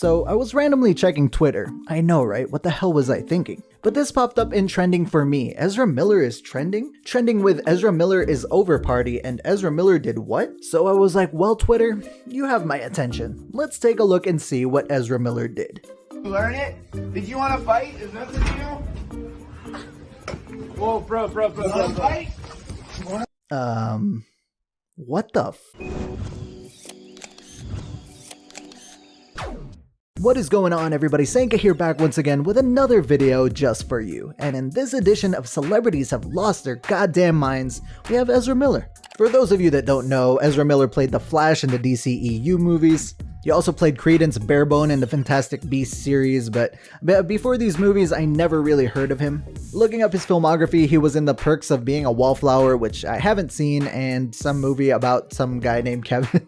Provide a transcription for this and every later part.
So I was randomly checking Twitter. I know, right? What the hell was I thinking? But this popped up in trending for me. Ezra Miller is trending? Trending with Ezra Miller is over party, and Ezra Miller did what? So I was like, well, Twitter, you have my attention. Let's take a look and see what Ezra Miller did. Learn it? Did you want to fight? Is that the deal? Whoa, bro. Fight? What the What is going on, everybody? Sanka here, back once again with another video just for you. And in this edition of Celebrities Have Lost Their Goddamn Minds, we have Ezra Miller. For those of you that don't know, Ezra Miller played the Flash in the DCEU movies. He also played Credence, Barebone in the Fantastic Beasts series, but before these movies, I never really heard of him. Looking up his filmography, he was in The Perks of Being a Wallflower, which I haven't seen, and some movie about some guy named Kevin,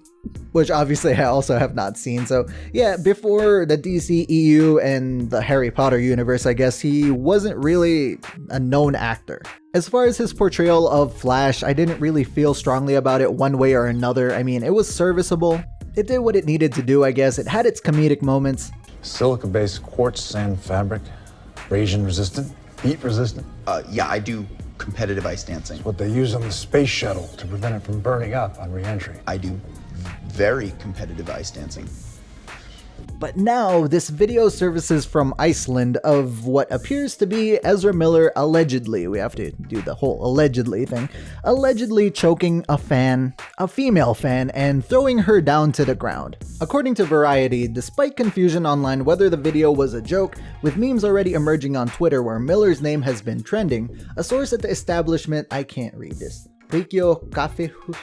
which obviously I also have not seen. So yeah, before the DCEU and the Harry Potter universe, I guess, he wasn't really a known actor. As far as his portrayal of Flash, I didn't really feel strongly about it one way or another. I mean, it was serviceable. It did what it needed to do, I guess. It had its comedic moments. Silica-based quartz sand fabric, abrasion resistant, heat resistant. Yeah, I do competitive ice dancing. It's what they use on the space shuttle to prevent it from burning up on re-entry. I do very competitive ice dancing. But now, this video surfaces from Iceland of what appears to be Ezra Miller allegedly, we have to do the whole allegedly thing, allegedly choking a female fan, and throwing her down to the ground. According to Variety, despite confusion online whether the video was a joke, with memes already emerging on Twitter where Miller's name has been trending, a source at the establishment, I can't read this, Prikyo Cafehus?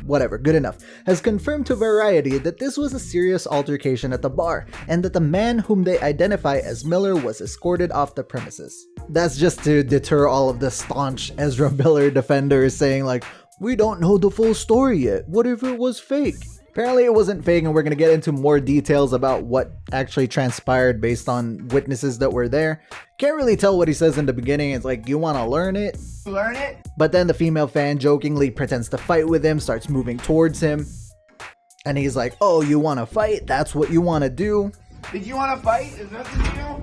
Whatever, good enough, has confirmed to Variety that this was a serious altercation at the bar, and that the man whom they identify as Miller was escorted off the premises. That's just to deter all of the staunch Ezra Miller defenders saying like, we don't know the full story yet, what if it was fake? Apparently it wasn't fake, and we're gonna get into more details about what actually transpired based on witnesses that were there. Can't really tell what he says in the beginning. It's like, you wanna learn it? Learn it? But then the female fan jokingly pretends to fight with him, starts moving towards him. And he's like, oh, you wanna fight? That's what you wanna do? Did you want to fight? Is that the deal?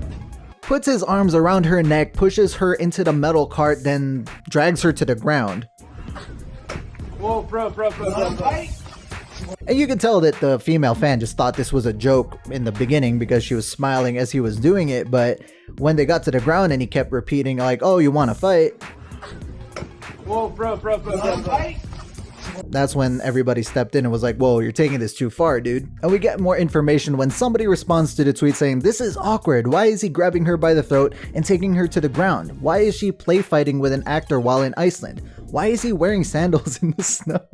Puts his arms around her neck, pushes her into the metal cart, then drags her to the ground. Whoa, bro. Fight? And you can tell that the female fan just thought this was a joke in the beginning because she was smiling as he was doing it, but when they got to the ground and he kept repeating like, oh, you wanna fight? Whoa, bro. Fight? That's when everybody stepped in and was like, whoa, you're taking this too far, dude. And we get more information when somebody responds to the tweet saying, this is awkward. Why is he grabbing her by the throat and taking her to the ground? Why is she play fighting with an actor while in Iceland? Why is he wearing sandals in the snow?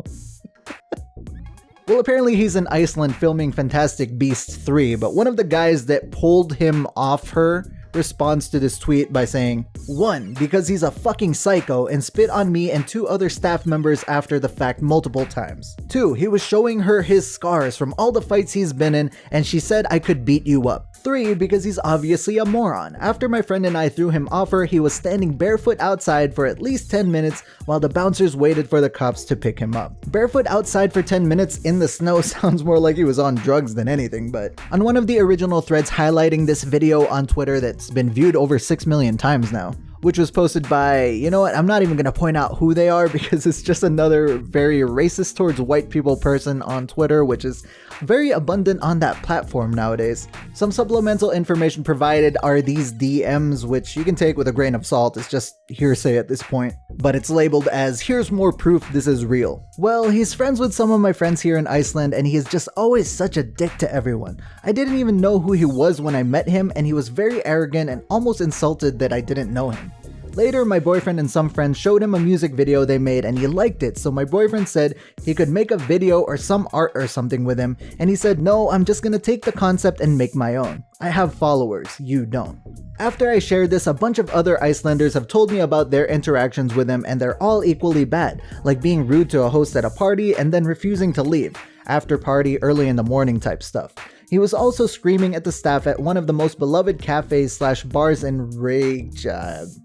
Well, apparently he's in Iceland filming Fantastic Beasts 3, but one of the guys that pulled him off her responds to this tweet by saying, 1, because he's a fucking psycho and spit on me and 2 other staff members after the fact multiple times. 2, he was showing her his scars from all the fights he's been in and she said I could beat you up. 3, because he's obviously a moron. After my friend and I threw him off her, he was standing barefoot outside for at least 10 minutes while the bouncers waited for the cops to pick him up. Barefoot outside for 10 minutes in the snow sounds more like he was on drugs than anything, but on one of the original threads highlighting this video on Twitter that's been viewed over 6 million times now, which was posted by, you know what, I'm not even gonna point out who they are because it's just another very racist towards white people person on Twitter, which is very abundant on that platform nowadays. Some supplemental information provided are these DMs, which you can take with a grain of salt, it's just hearsay at this point, but it's labeled as, here's more proof this is real. Well, he's friends with some of my friends here in Iceland and he is just always such a dick to everyone. I didn't even know who he was when I met him and he was very arrogant and almost insulted that I didn't know him. Later, my boyfriend and some friends showed him a music video they made and he liked it, so my boyfriend said he could make a video or some art or something with him, and he said, no, I'm just gonna take the concept and make my own. I have followers, you don't. After I shared this, a bunch of other Icelanders have told me about their interactions with him and they're all equally bad, like being rude to a host at a party and then refusing to leave, after party, early in the morning type stuff. He was also screaming at the staff at one of the most beloved cafes / bars in Reykjavik?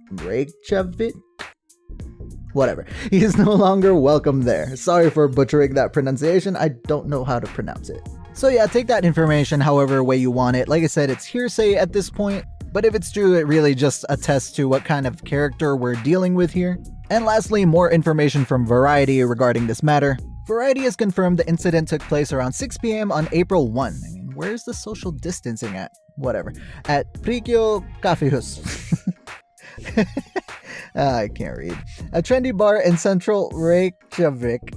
Whatever. He is no longer welcome there. Sorry for butchering that pronunciation, I don't know how to pronounce it. So yeah, take that information however way you want it. Like I said, it's hearsay at this point, but if it's true, it really just attests to what kind of character we're dealing with here. And lastly, more information from Variety regarding this matter. Variety has confirmed the incident took place around 6 p.m. on April 1. I mean, where's the social distancing at? Whatever. At Prikyo Cafehus. I can't read. A trendy bar in central Reykjavik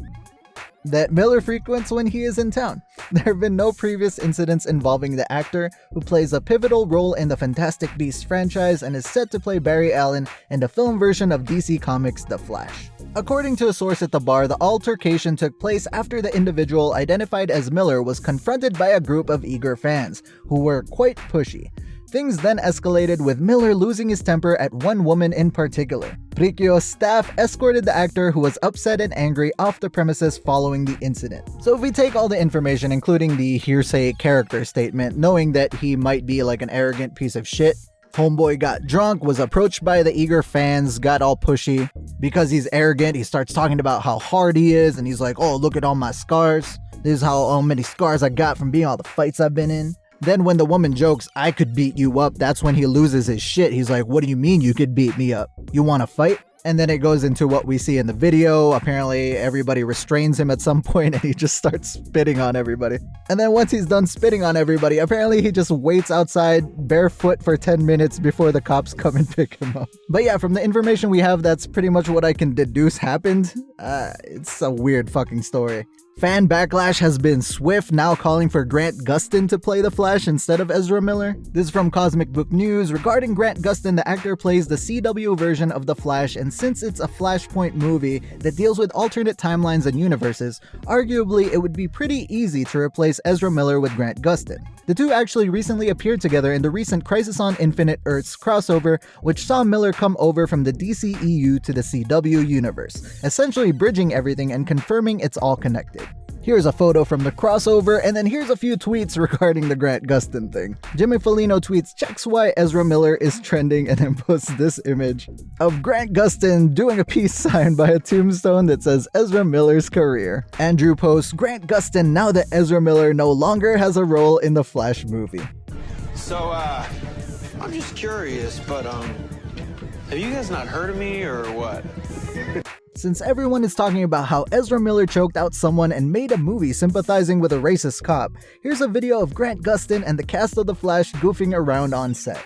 that Miller frequents when he is in town. There have been no previous incidents involving the actor, who plays a pivotal role in the Fantastic Beasts franchise and is set to play Barry Allen in the film version of DC Comics' The Flash. According to a source at the bar, the altercation took place after the individual identified as Miller was confronted by a group of eager fans, who were quite pushy. Things then escalated, with Miller losing his temper at one woman in particular. Prikyo's staff escorted the actor, who was upset and angry, off the premises following the incident. So if we take all the information, including the hearsay character statement, knowing that he might be like an arrogant piece of shit, homeboy got drunk, was approached by the eager fans, got all pushy. Because he's arrogant, he starts talking about how hard he is, and he's like, oh, look at all my scars. This is how many scars I got from being all the fights I've been in. Then when the woman jokes, I could beat you up, that's when he loses his shit. He's like, what do you mean you could beat me up? You want to fight? And then it goes into what we see in the video. Apparently everybody restrains him at some point and he just starts spitting on everybody. And then once he's done spitting on everybody, apparently he just waits outside barefoot for 10 minutes before the cops come and pick him up. But yeah, from the information we have, that's pretty much what I can deduce happened. It's a weird fucking story. Fan backlash has been swift, now calling for Grant Gustin to play the Flash instead of Ezra Miller. This is from Cosmic Book News. Regarding Grant Gustin, the actor plays the CW version of the Flash, and since it's a Flashpoint movie that deals with alternate timelines and universes, arguably it would be pretty easy to replace Ezra Miller with Grant Gustin. The two actually recently appeared together in the recent Crisis on Infinite Earths crossover, which saw Miller come over from the DCEU to the CW universe, essentially bridging everything and confirming it's all connected. Here's a photo from the crossover, and then here's a few tweets regarding the Grant Gustin thing. Jimmy Foligno tweets, checks why Ezra Miller is trending, and then posts this image of Grant Gustin doing a peace sign by a tombstone that says Ezra Miller's career. Andrew posts, Grant Gustin now that Ezra Miller no longer has a role in the Flash movie. So, I'm just curious, but, have you guys not heard of me, or what? Since everyone is talking about how Ezra Miller choked out someone and made a movie sympathizing with a racist cop, here's a video of Grant Gustin and the cast of The Flash goofing around on set.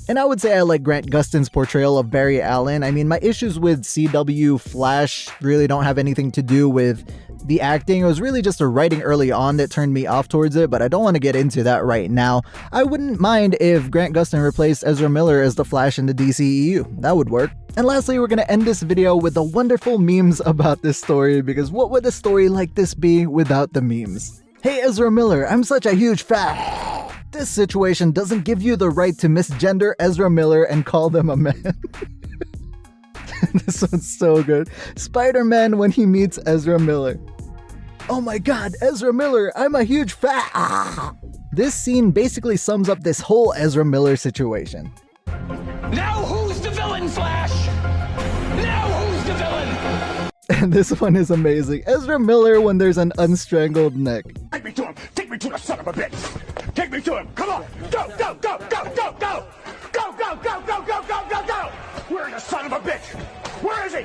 And I would say I like Grant Gustin's portrayal of Barry Allen. I mean, my issues with CW Flash really don't have anything to do with the acting. It was really just the writing early on that turned me off towards it, but I don't want to get into that right now. I wouldn't mind if Grant Gustin replaced Ezra Miller as the Flash in the DCEU. That would work. And lastly, we're going to end this video with the wonderful memes about this story, because what would a story like this be without the memes? Hey Ezra Miller, I'm such a huge fan. This situation doesn't give you the right to misgender Ezra Miller and call them a man. This one's so good. Spider-Man when he meets Ezra Miller. Oh my god, Ezra Miller, I'm a huge fan. This scene basically sums up this whole Ezra Miller situation. Now who's the villain, Flash? Now who's the villain? And this one is amazing. Ezra Miller when there's an unstrangled neck. Take me to him! Take me to the son of a bitch! Take me to him! Come on! Go, go, go, go, go, go! Go, go, go, go, go, go, go, go! Where's the son of a bitch? Where is he?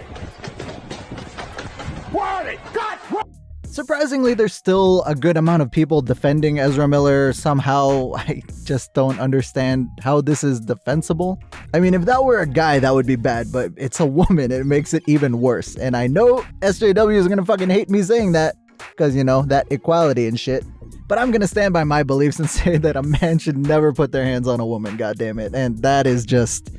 Where are they? God! Where? Surprisingly, there's still a good amount of people defending Ezra Miller. Somehow, I just don't understand how this is defensible. I mean, if that were a guy, that would be bad, but it's a woman, it makes it even worse. And I know SJW is gonna fucking hate me saying that, because, you know, that equality and shit. But I'm gonna stand by my beliefs and say that a man should never put their hands on a woman, goddammit. And that is just...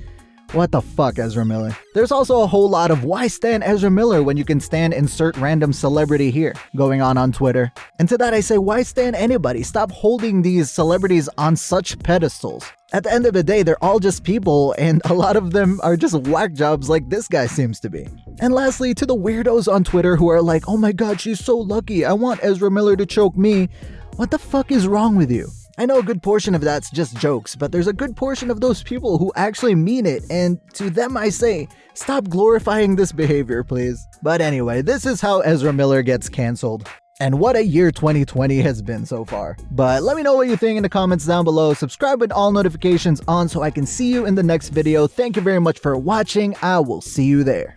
what the fuck, Ezra Miller? There's also a whole lot of why stan Ezra Miller when you can stan insert random celebrity here going on Twitter. And to that I say, why stan anybody? Stop holding these celebrities on such pedestals. At the end of the day, they're all just people, and a lot of them are just whack jobs like this guy seems to be. And lastly, to the weirdos on Twitter who are like, oh my god, she's so lucky, I want Ezra Miller to choke me. What the fuck is wrong with you? I know a good portion of that's just jokes, but there's a good portion of those people who actually mean it, and to them I say, stop glorifying this behavior, please. But anyway, this is how Ezra Miller gets cancelled. And what a year 2020 has been so far. But let me know what you think in the comments down below. Subscribe with all notifications on so I can see you in the next video. Thank you very much for watching. I will see you there.